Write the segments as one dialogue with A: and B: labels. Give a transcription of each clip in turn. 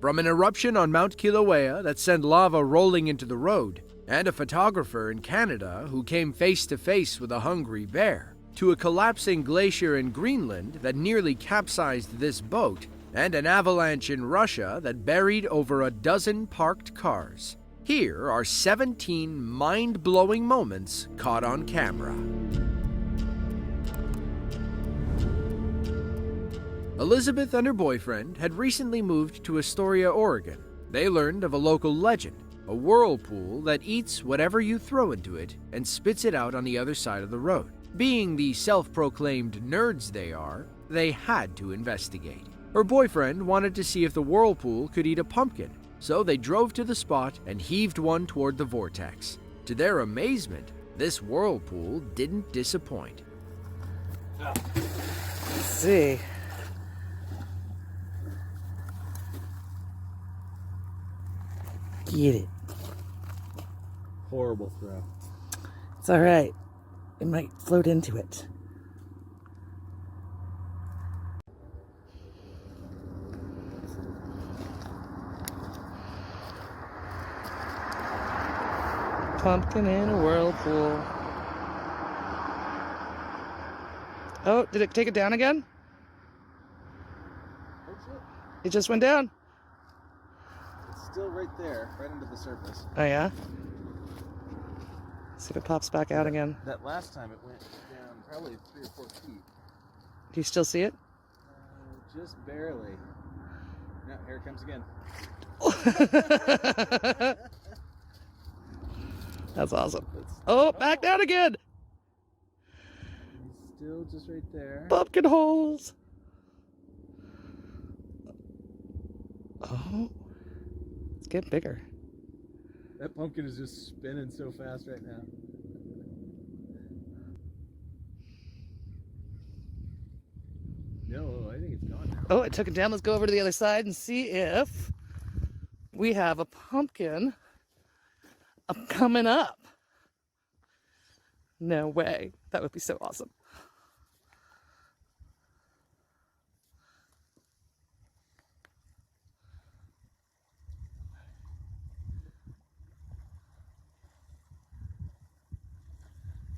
A: From an eruption on Mount Kilauea that sent lava rolling into the road, and a photographer in Canada who came face to face with a hungry bear, to a collapsing glacier in Greenland that nearly capsized this boat, and an avalanche in Russia that buried over a dozen parked cars. Here are 17 mind-blowing moments caught on camera. Elizabeth and her boyfriend had recently moved to Astoria, Oregon. They learned of a local legend, a whirlpool that eats whatever you throw into it and spits it out on the other side of the road. Being the self-proclaimed nerds they are, they had to investigate. Her boyfriend wanted to see if the whirlpool could eat a pumpkin, so they drove to the spot and heaved one toward the vortex. To their amazement, this whirlpool didn't disappoint.
B: Let's see. Get it.
C: Horrible throw.
B: It's all right. It might float into it. Pumpkin in a whirlpool. Oh, did it take it down again? It just went down.
C: It's still right there, right under the surface.
B: Oh yeah? See if it pops back out again.
C: That last time it went down probably 3 or 4 feet.
B: Do you still see it?
C: Just barely. No, here it comes again.
B: That's awesome. Oh, back down again!
C: Still just right there.
B: Pumpkin holes! Oh, it's getting bigger.
C: That pumpkin is just spinning so fast right now. No, I think it's gone now.
B: Oh, it took it down. Let's go over to the other side and see if we have a pumpkin coming up. No way. That would be so awesome.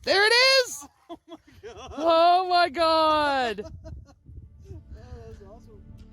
B: There it is!
C: Oh my god!
B: Oh my god!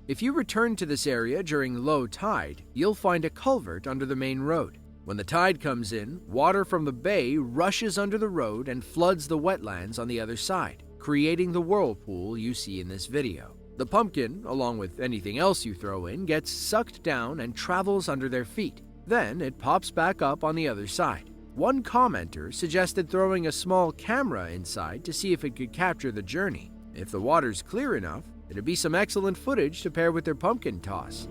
A: If you return to this area during low tide, you'll find a culvert under the main road. When the tide comes in, water from the bay rushes under the road and floods the wetlands on the other side, creating the whirlpool you see in this video. The pumpkin, along with anything else you throw in, gets sucked down and travels under their feet. Then it pops back up on the other side. One commenter suggested throwing a small camera inside to see if it could capture the journey. If the water's clear enough, it'd be some excellent footage to pair with their pumpkin toss.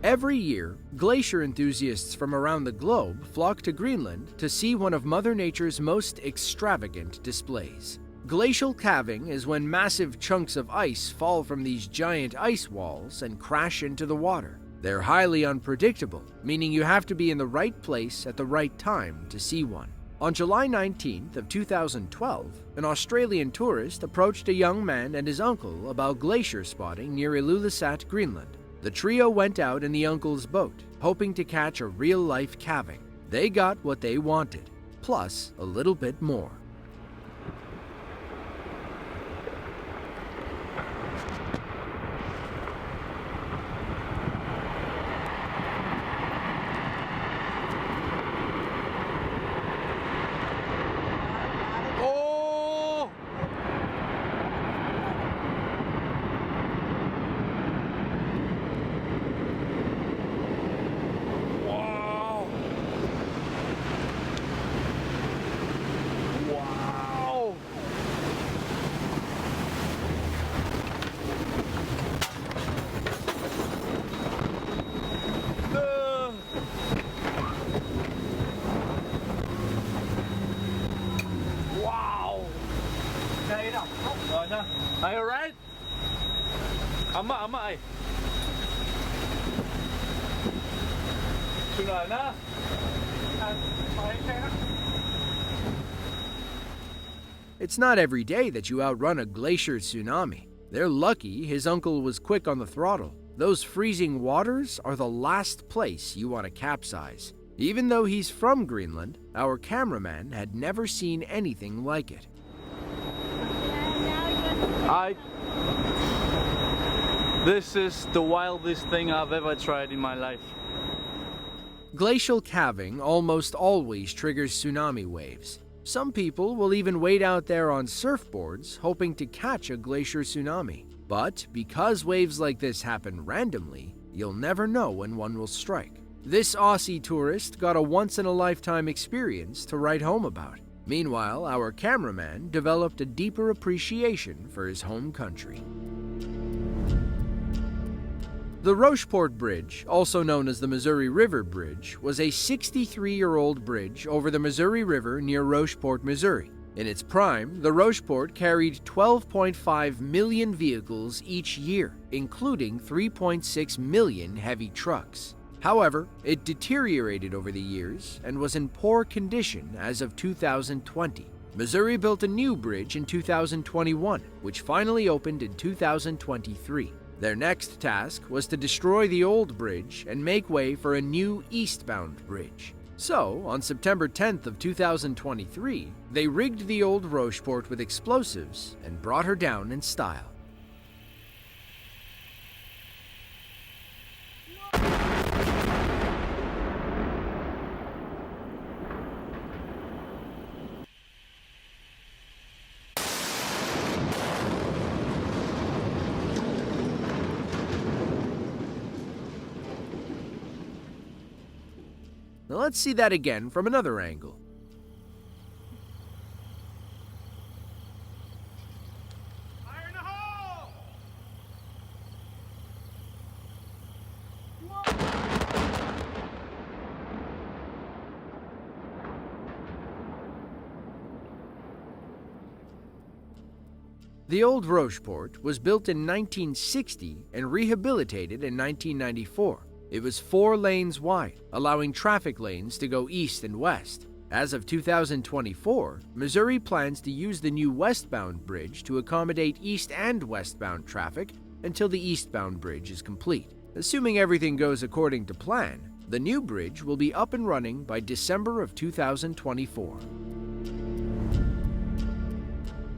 A: Every year, glacier enthusiasts from around the globe flock to Greenland to see one of Mother Nature's most extravagant displays. Glacial calving is when massive chunks of ice fall from these giant ice walls and crash into the water. They're highly unpredictable, meaning you have to be in the right place at the right time to see one. On July 19th of 2012, an Australian tourist approached a young man and his uncle about glacier spotting near Ilulissat, Greenland. The trio went out in the uncle's boat, hoping to catch a real-life calving. They got what they wanted, plus a little bit more.
C: Are you alright? Amma.
A: It's not every day that you outrun a glacier tsunami. They're lucky his uncle was quick on the throttle. Those freezing waters are the last place you want to capsize. Even though he's from Greenland, our cameraman had never seen anything like it.
D: This is the wildest thing I've ever tried in my life.
A: Glacial calving almost always triggers tsunami waves. Some people will even wait out there on surfboards hoping to catch a glacier tsunami. But because waves like this happen randomly, you'll never know when one will strike. This Aussie tourist got a once-in-a-lifetime experience to write home about. Meanwhile, our cameraman developed a deeper appreciation for his home country. The Rocheport Bridge, also known as the Missouri River Bridge, was a 63-year-old bridge over the Missouri River near Rocheport, Missouri. In its prime, the Rocheport carried 12.5 million vehicles each year, including 3.6 million heavy trucks. However, it deteriorated over the years and was in poor condition as of 2020. Missouri built a new bridge in 2021, which finally opened in 2023. Their next task was to destroy the old bridge and make way for a new eastbound bridge. So, on September 10th of 2023, they rigged the old Rocheport with explosives and brought her down in style. Now let's see that again from another angle.
E: Fire in the hole!
A: The old Rocheport was built in 1960 and rehabilitated in 1994. It was 4 lanes wide, allowing traffic lanes to go east and west. As of 2024, Missouri plans to use the new westbound bridge to accommodate east and westbound traffic until the eastbound bridge is complete. Assuming everything goes according to plan, the new bridge will be up and running by December of 2024.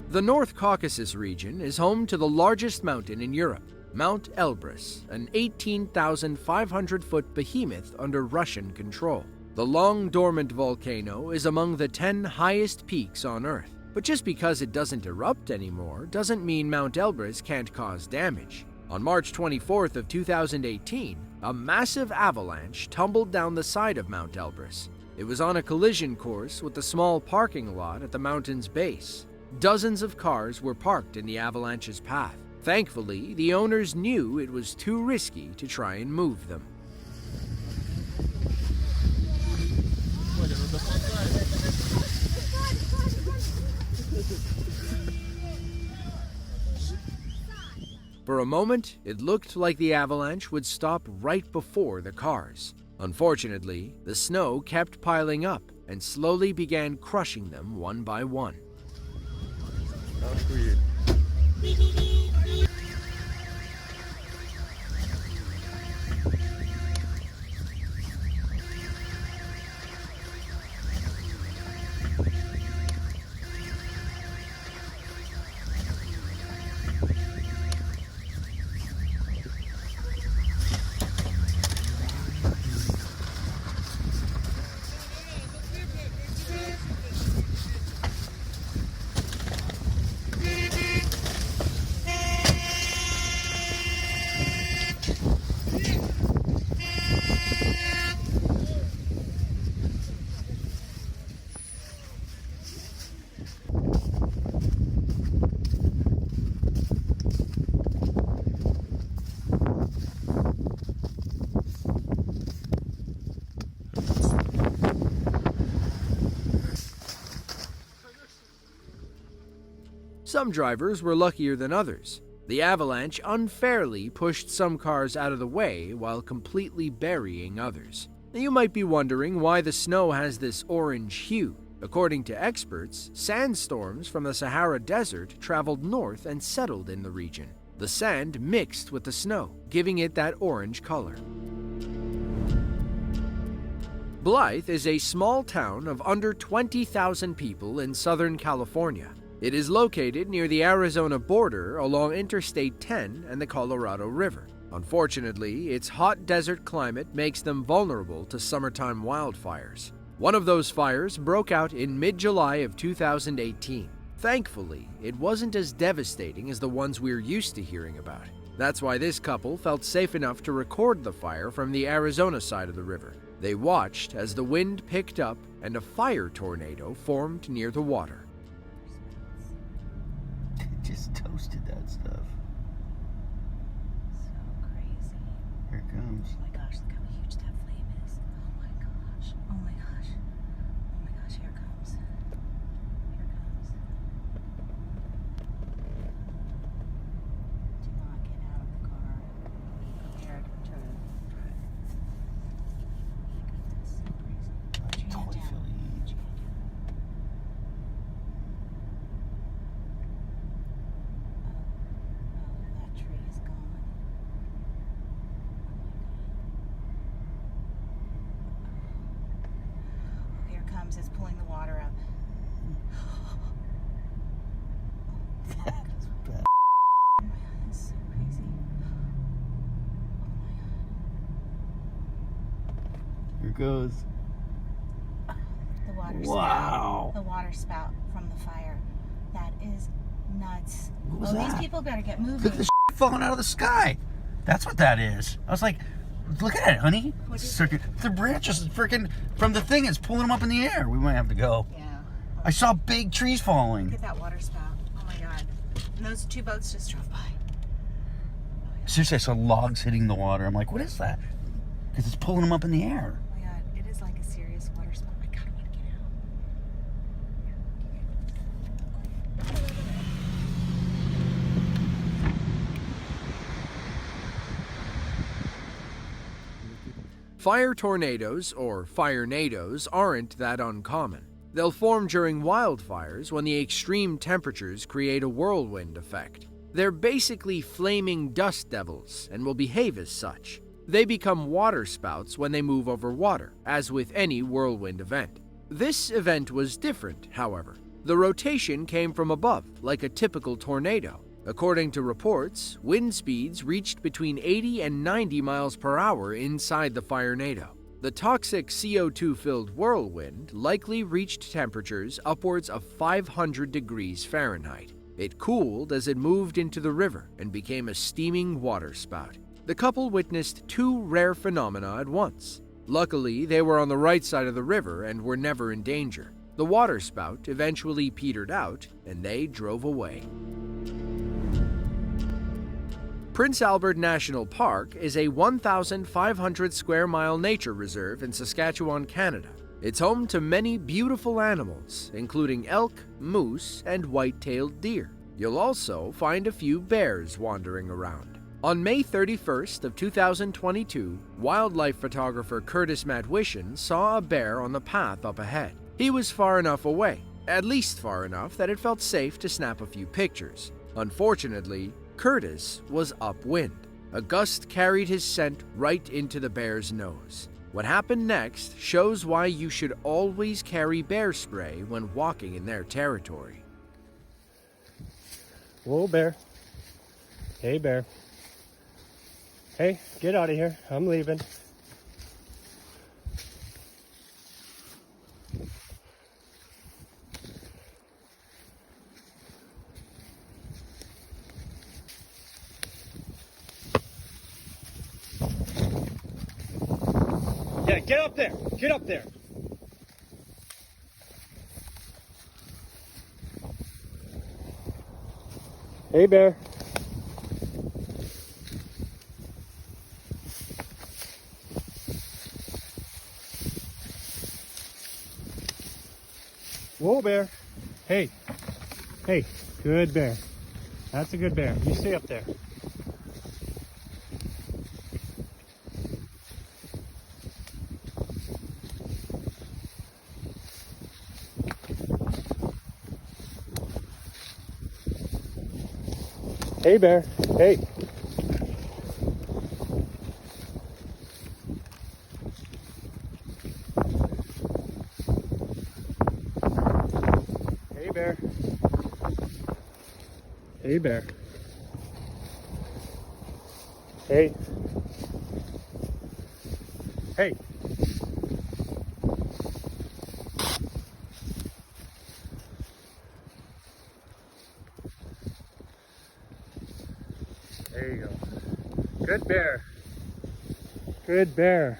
A: The North Caucasus region is home to the largest mountain in Europe, Mount Elbrus, an 18,500-foot behemoth under Russian control. The long-dormant volcano is among the 10 highest peaks on Earth. But just because it doesn't erupt anymore doesn't mean Mount Elbrus can't cause damage. On March 24th of 2018, a massive avalanche tumbled down the side of Mount Elbrus. It was on a collision course with the small parking lot at the mountain's base. Dozens of cars were parked in the avalanche's path. Thankfully, the owners knew it was too risky to try and move them. For a moment, it looked like the avalanche would stop right before the cars. Unfortunately, the snow kept piling up and slowly began crushing them one by one.
E: That's weird.
A: Some drivers were luckier than others. The avalanche unfairly pushed some cars out of the way while completely burying others. Now, you might be wondering why the snow has this orange hue. According to experts, sandstorms from the Sahara Desert traveled north and settled in the region. The sand mixed with the snow, giving it that orange color. Blythe is a small town of under 20,000 people in Southern California. It is located near the Arizona border along Interstate 10 and the Colorado River. Unfortunately, its hot desert climate makes them vulnerable to summertime wildfires. One of those fires broke out in mid-July of 2018. Thankfully, it wasn't as devastating as the ones we're used to hearing about. That's why this couple felt safe enough to record the fire from the Arizona side of the river. They watched as the wind picked up and a fire tornado formed near the water.
F: Just toasted that stuff.
G: So crazy.
F: Here it comes.
G: Oh my gosh, look how huge that flame is. Oh my gosh. Oh my gosh. Oh my gosh, here it comes. Here it comes. Do not get out of the car. Be prepared to drive. Oh my goodness, so crazy. Put your hand
F: Totally
G: down.
F: feel the heat.
G: Put your hand down. Oh, that tree is gone. Oh, here it comes. It's pulling the water up.
F: That's bad.
G: Oh my god, that's so crazy. Oh my god.
F: Here it goes.
G: The water
F: Wow.
G: spout. The water spout from the fire. That is nuts.
F: What was
G: Oh,
F: that?
G: these people better get moving.
F: Look at the shit falling out of the sky. That's what that is. I was like, look at it, honey.
G: What is
F: The branches freaking from the thing is pulling them up in the air. We might have to go.
G: Yeah.
F: I saw big trees
G: Look
F: falling.
G: at that water spout. Oh my god. And those two boats just drove by.
F: Seriously, I saw logs hitting the water. I'm like, what is that? Because it's pulling them up in the air.
G: Oh my god. It is like a serious water spout. I gotta get out.
A: Fire tornadoes, or firenadoes, aren't that uncommon. They'll form during wildfires when the extreme temperatures create a whirlwind effect. They're basically flaming dust devils and will behave as such. They become water spouts when they move over water, as with any whirlwind event. This event was different, however. The rotation came from above, like a typical tornado. According to reports, wind speeds reached between 80 and 90 miles per hour inside the firenado. The toxic CO2-filled whirlwind likely reached temperatures upwards of 500 degrees Fahrenheit. It cooled as it moved into the river and became a steaming water spout. The couple witnessed two rare phenomena at once. Luckily, they were on the right side of the river and were never in danger. The water spout eventually petered out, and they drove away. Prince Albert National Park is a 1,500 square mile nature reserve in Saskatchewan, Canada. It's home to many beautiful animals, including elk, moose, and white-tailed deer. You'll also find a few bears wandering around. On May 31st of 2022, wildlife photographer Curtis Matwishin saw a bear on the path up ahead. He was far enough away, at least far enough that it felt safe to snap a few pictures. Unfortunately, Curtis was upwind. A gust carried his scent right into the bear's nose. What happened next shows why you should always carry bear spray when walking in their territory.
C: Whoa, bear. Hey, bear. Hey, get out of here. I'm leaving. Yeah, get up there. Get up there. Hey, bear. Whoa, bear. Hey. Hey, good bear. That's a good bear. You stay up there. Hey, bear. Hey. Hey, bear. Hey, bear. Hey. Hey. There you go. Good bear. Good bear.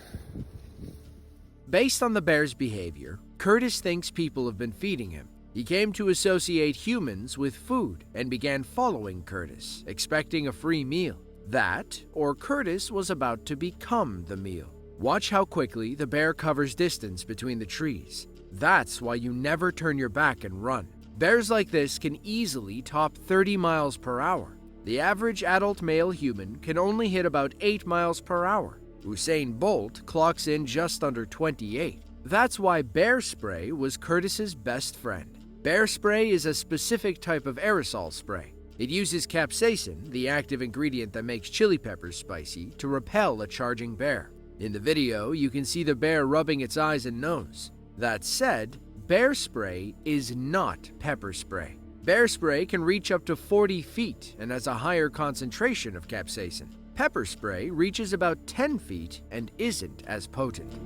A: Based on the bear's behavior, Curtis thinks people have been feeding him. He came to associate humans with food and began following Curtis, expecting a free meal. That, or Curtis was about to become the meal. Watch how quickly the bear covers distance between the trees. That's why you never turn your back and run. Bears like this can easily top 30 miles per hour. The average adult male human can only hit about 8 miles per hour. Usain Bolt clocks in just under 28. That's why bear spray was Curtis's best friend. Bear spray is a specific type of aerosol spray. It uses capsaicin, the active ingredient that makes chili peppers spicy, to repel a charging bear. In the video, you can see the bear rubbing its eyes and nose. That said, bear spray is not pepper spray. Bear spray can reach up to 40 feet and has a higher concentration of capsaicin. Pepper spray reaches about 10 feet and isn't as potent.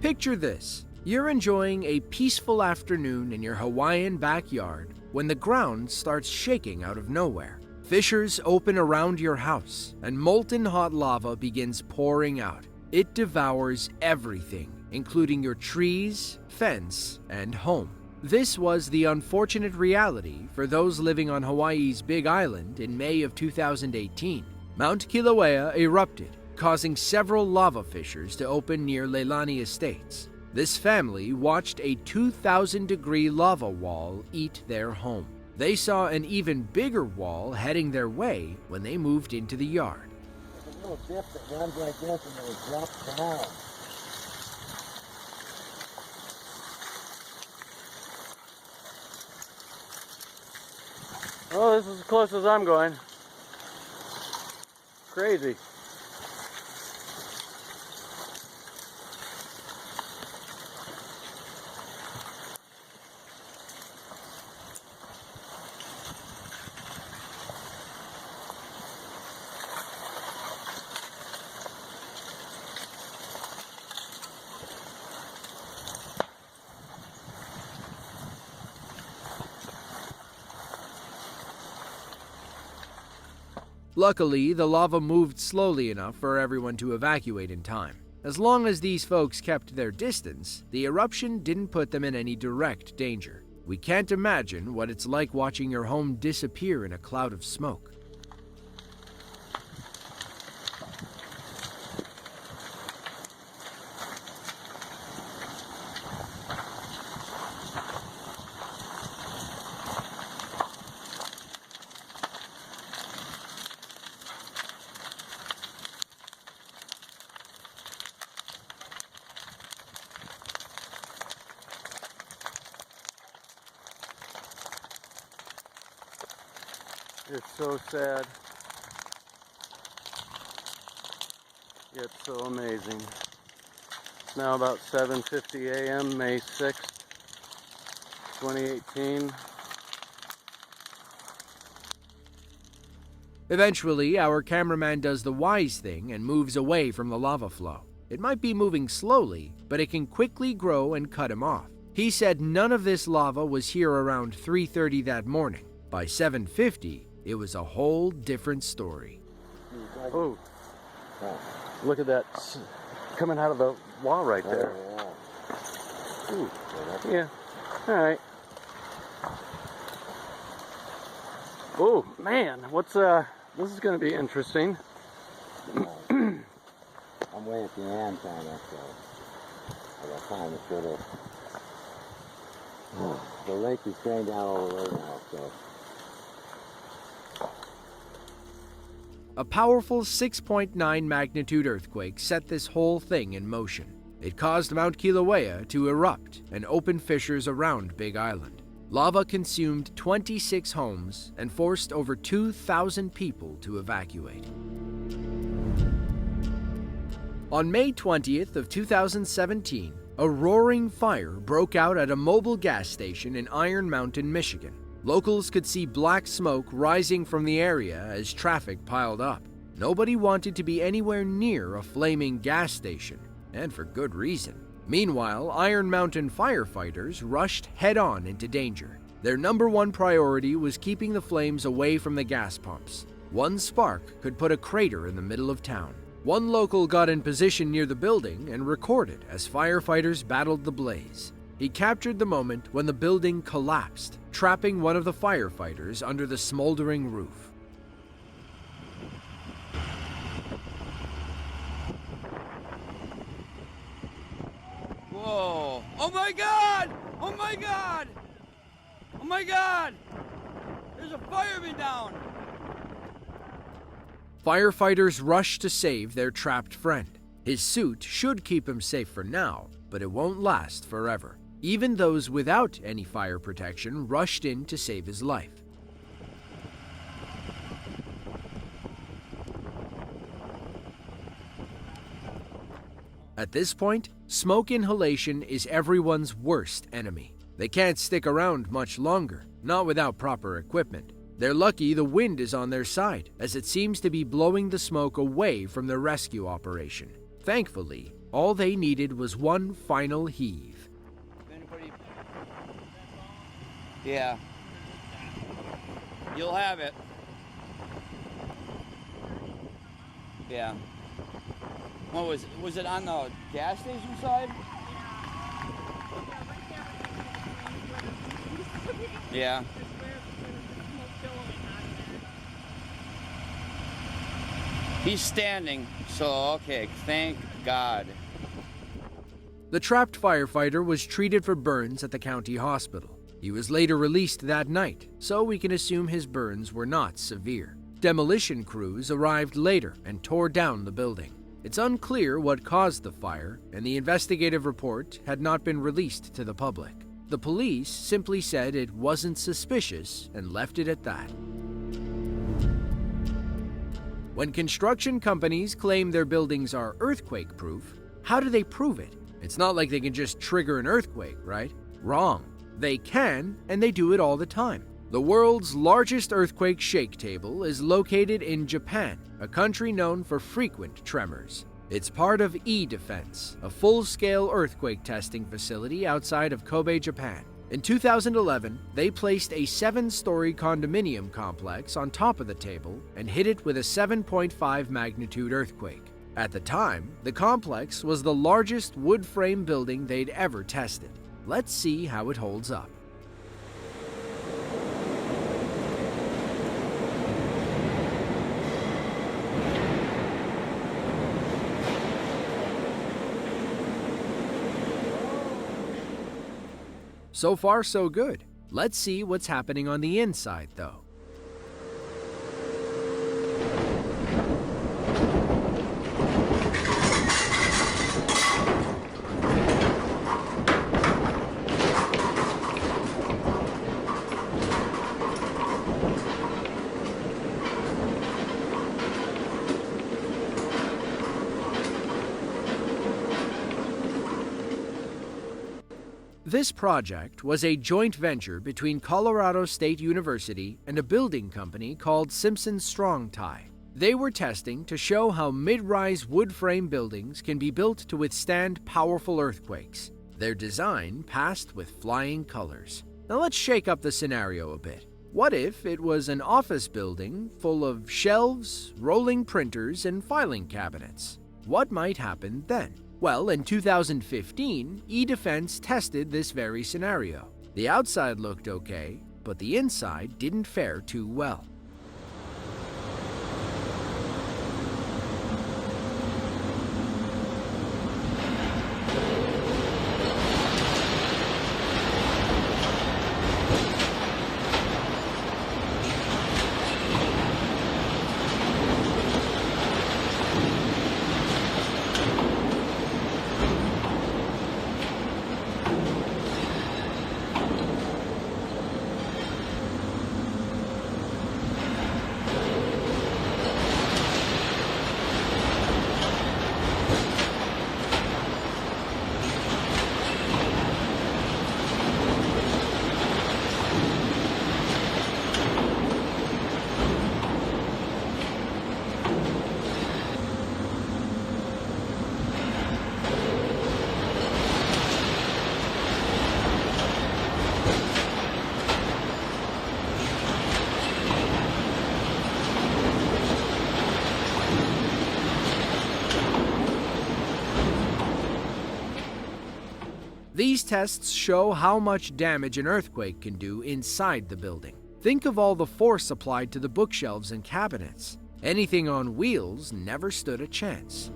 A: Picture this. You're enjoying a peaceful afternoon in your Hawaiian backyard when the ground starts shaking out of nowhere. Fissures open around your house and molten hot lava begins pouring out. It devours everything, including your trees, fence, and home. This was the unfortunate reality for those living on Hawaii's Big Island in May of 2018. Mount Kilauea erupted, causing several lava fissures to open near Leilani Estates. This family watched a 2,000-degree lava wall eat their home. They saw an even bigger wall heading their way when they moved into the yard.
F: There's a little dip that runs like this and then it drops down.
D: Oh, this is as close as I'm going. Crazy.
A: Luckily, the lava moved slowly enough for everyone to evacuate in time. As long as these folks kept their distance, the eruption didn't put them in any direct danger. We can't imagine what it's like watching your home disappear in a cloud of smoke.
D: It's so sad. Yet so amazing. It's now about 7:50 a.m. May 6th, 2018.
A: Eventually, our cameraman does the wise thing and moves away from the lava flow. It might be moving slowly, but it can quickly grow and cut him off. He said none of this lava was here around 3:30 that morning. By 7:50, it was a whole different story.
D: Oh, look at that coming out of the wall right there. Ooh. Yeah, all right. Oh, man, what's, this is going to be interesting.
F: I'm way at the end kind of, so I got time to sort of. The lake is going down all the way now, so.
A: A powerful 6.9 magnitude earthquake set this whole thing in motion. It caused Mount Kilauea to erupt and open fissures around Big Island. Lava consumed 26 homes and forced over 2,000 people to evacuate. On May 20th of 2017, a roaring fire broke out at a mobile gas station in Iron Mountain, Michigan. Locals could see black smoke rising from the area as traffic piled up. Nobody wanted to be anywhere near a flaming gas station, and for good reason. Meanwhile, Iron Mountain firefighters rushed head-on into danger. Their number one priority was keeping the flames away from the gas pumps. One spark could put a crater in the middle of town. One local got in position near the building and recorded as firefighters battled the blaze. He captured the moment when the building collapsed, trapping one of the firefighters under the smoldering roof.
H: Whoa! Oh my God! Oh my God! Oh my God! There's a fireman down!
A: Firefighters rushed to save their trapped friend. His suit should keep him safe for now, but it won't last forever. Even those without any fire protection rushed in to save his life. At this point, smoke inhalation is everyone's worst enemy. They can't stick around much longer, not without proper equipment. They're lucky the wind is on their side, as it seems to be blowing the smoke away from the rescue operation. Thankfully, all they needed was one final heave.
H: Anybody? Yeah. You'll have it. Yeah. What was it on the gas station side? Yeah. He's standing, so okay, thank God.
A: The trapped firefighter was treated for burns at the county hospital. He was later released that night, so we can assume his burns were not severe. Demolition crews arrived later and tore down the building. It's unclear what caused the fire, and the investigative report had not been released to the public. The police simply said it wasn't suspicious and left it at that. When construction companies claim their buildings are earthquake-proof, how do they prove it? It's not like they can just trigger an earthquake, right? Wrong. They can, and they do it all the time. The world's largest earthquake shake table is located in Japan, a country known for frequent tremors. It's part of E-Defense, a full-scale earthquake testing facility outside of Kobe, Japan. In 2011, they placed a 7-story condominium complex on top of the table and hit it with a 7.5 magnitude earthquake. At the time, the complex was the largest wood frame building they'd ever tested. Let's see how it holds up. So far, so good. Let's see what's happening on the inside, though. This project was a joint venture between Colorado State University and a building company called Simpson Strong-Tie. They were testing to show how mid-rise wood frame buildings can be built to withstand powerful earthquakes. Their design passed with flying colors. Now let's shake up the scenario a bit. What if it was an office building full of shelves, rolling printers, and filing cabinets? What might happen then? Well, in 2015, E-Defense tested this very scenario. The outside looked okay, but the inside didn't fare too well. These tests show how much damage an earthquake can do inside the building. Think of all the force applied to the bookshelves and cabinets. Anything on wheels never stood a chance.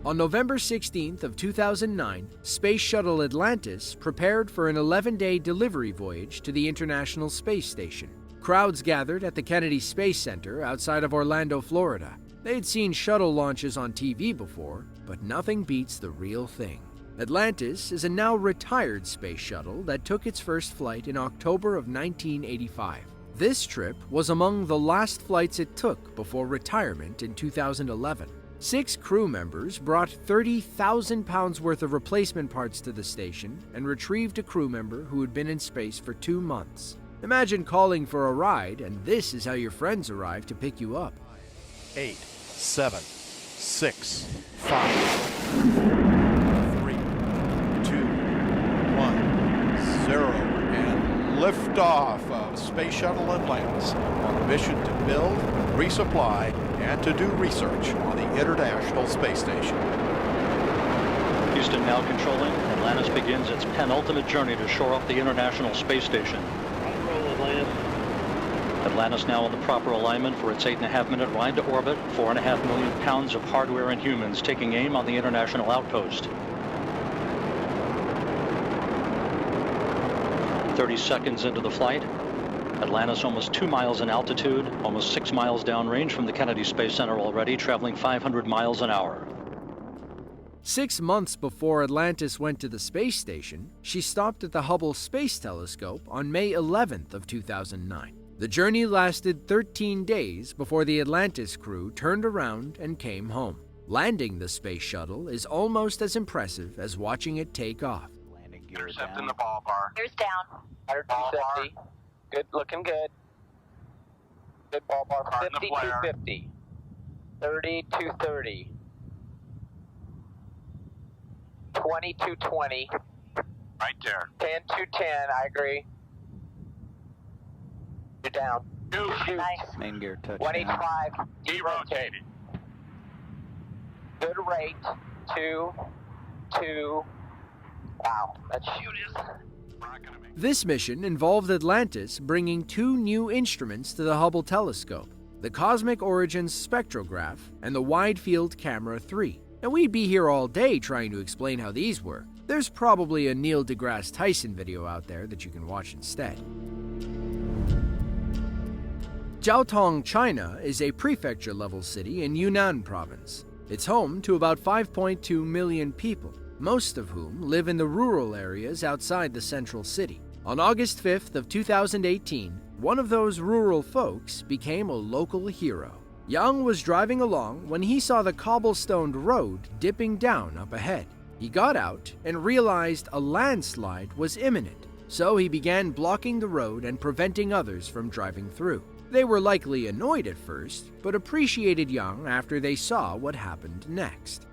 A: On November 16th of 2009, Space Shuttle Atlantis prepared for an 11-day delivery voyage to the International Space Station. Crowds gathered at the Kennedy Space Center outside of Orlando, Florida. They'd seen shuttle launches on TV before, but nothing beats the real thing. Atlantis is a now retired space shuttle that took its first flight in October of 1985. This trip was among the last flights it took before retirement in 2011. 6 crew members brought 30,000 pounds worth of replacement parts to the station and retrieved a crew member who had been in space for 2 months. Imagine calling for a ride, and this is how your friends arrive to pick you up.
I: 8, 7, 6, 5, 3, 2, 1, 0, and liftoff of Space Shuttle Atlantis on a mission to build, resupply, and to do research on the International Space Station.
J: Houston now controlling. Atlantis begins its penultimate journey to shore up the International Space Station. Atlantis now in the proper alignment for its 8.5-minute ride to orbit, 4.5 million pounds of hardware and humans taking aim on the International Outpost. 30 seconds into the flight, Atlantis almost 2 miles in altitude, almost 6 miles downrange from the Kennedy Space Center already, traveling 500 miles an hour.
A: 6 months before Atlantis went to the space station, she stopped at the Hubble Space Telescope on May 11th of 2009. The journey lasted 13 days before the Atlantis crew turned around and came home. Landing the space shuttle is almost as impressive as watching it take off.
J: Landing gear
E: Intercept
J: down.
E: in the ball bar.
K: Gears down. 170. Good, looking good. Good ball bar.
E: Card in the
K: 50,
E: flare.
K: 250. 30, 230. 20, 220.
E: Right there.
K: 10, 210. I agree. You're down.
E: Shoot.
K: Nice.
J: Main gear touch.
K: 185.
E: Derotated.
K: Good rate. 2, 2. Wow. That shoot is.
A: This mission involved Atlantis bringing 2 new instruments to the Hubble telescope, the Cosmic Origins Spectrograph and the Wide Field Camera 3. And we'd be here all day trying to explain how these work. There's probably a Neil deGrasse Tyson video out there that you can watch instead. Jiaotong, China is a prefecture-level city in Yunnan province. It's home to about 5.2 million people, most of whom live in the rural areas outside the central city. On August 5th of 2018, one of those rural folks became a local hero. Young was driving along when he saw the cobblestoned road dipping down up ahead. He got out and realized a landslide was imminent, so he began blocking the road and preventing others from driving through. They were likely annoyed at first, but appreciated Young after they saw what happened next.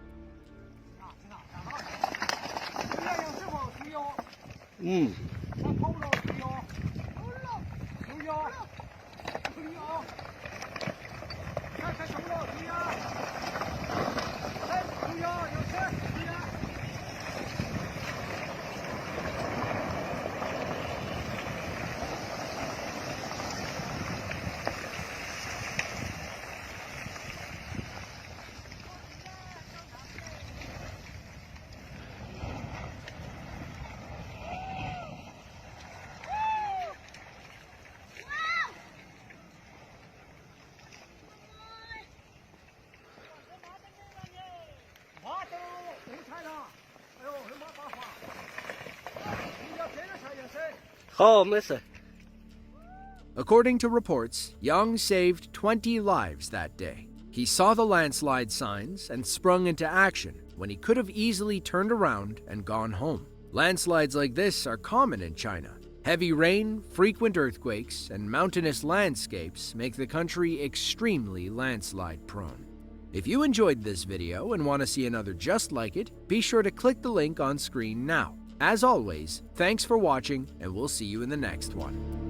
A: According to reports, Young saved 20 lives that day. He saw the landslide signs and sprung into action when he could have easily turned around and gone home. Landslides like this are common in China. Heavy rain, frequent earthquakes, and mountainous landscapes make the country extremely landslide prone. If you enjoyed this video and want to see another just like it, be sure to click the link on screen now. As always, thanks for watching, and we'll see you in the next one.